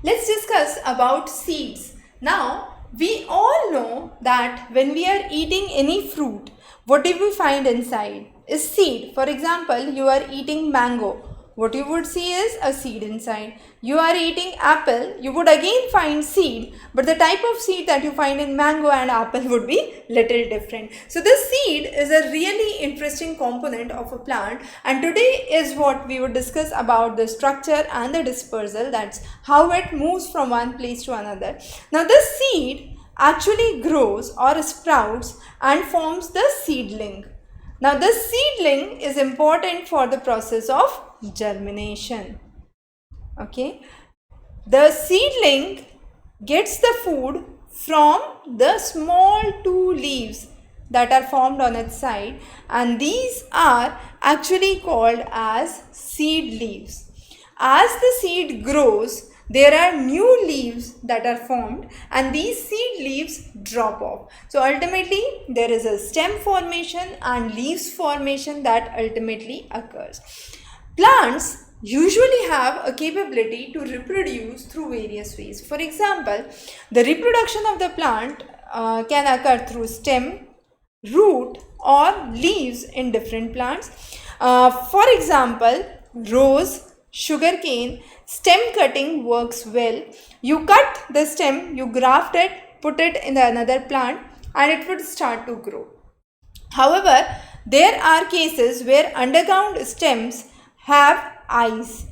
Let's discuss about seeds. Now, we all know that when we are eating any fruit, what do we find inside? Is seed. For example, you are eating mango. What you would see is a seed inside. You are eating apple, you would again find seed, but the type of seed that you find in mango and apple would be little different. So this seed is a really interesting component of a plant, and today is what we would discuss about the structure and the dispersal, that's how it moves from one place to another. Now this seed actually grows or sprouts and forms the seedling. Now this seedling is important for the process of germination. Okay, the seedling gets the food from the small two leaves that are formed on its side, and these are actually called as seed leaves. As the seed grows, there are new leaves that are formed and these seed leaves drop off. So ultimately there is a stem formation and leaves formation that ultimately occurs. Plants usually have a capability to reproduce through various ways. For example, the reproduction of the plant can occur through stem, root or leaves in different plants. For example, rose, sugarcane, stem cutting works well. You cut the stem, you graft it, put it in another plant and it would start to grow. However, there are cases where underground stems have eyes.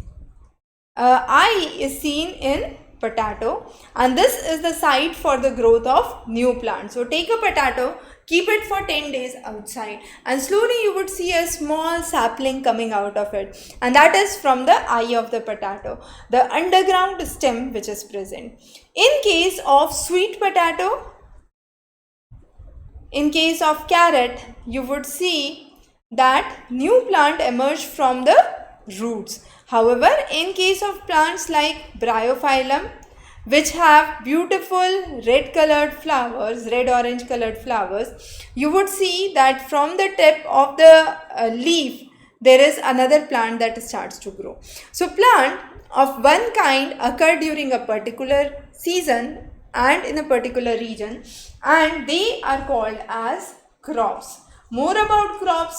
Eye is seen in potato and this is the site for the growth of new plants. So take a potato, keep it for 10 days outside and slowly you would see a small sapling coming out of it, and that is from the eye of the potato, the underground stem which is present. In case of sweet potato, in case of carrot, you would see that new plant emerged from the roots. However, in case of plants like bryophyllum, which have beautiful red colored flowers, red orange colored flowers, you would see that from the tip of the leaf there is another plant that starts to grow. So plant of one kind occur during a particular season and in a particular region, and they are called as crops. More about crops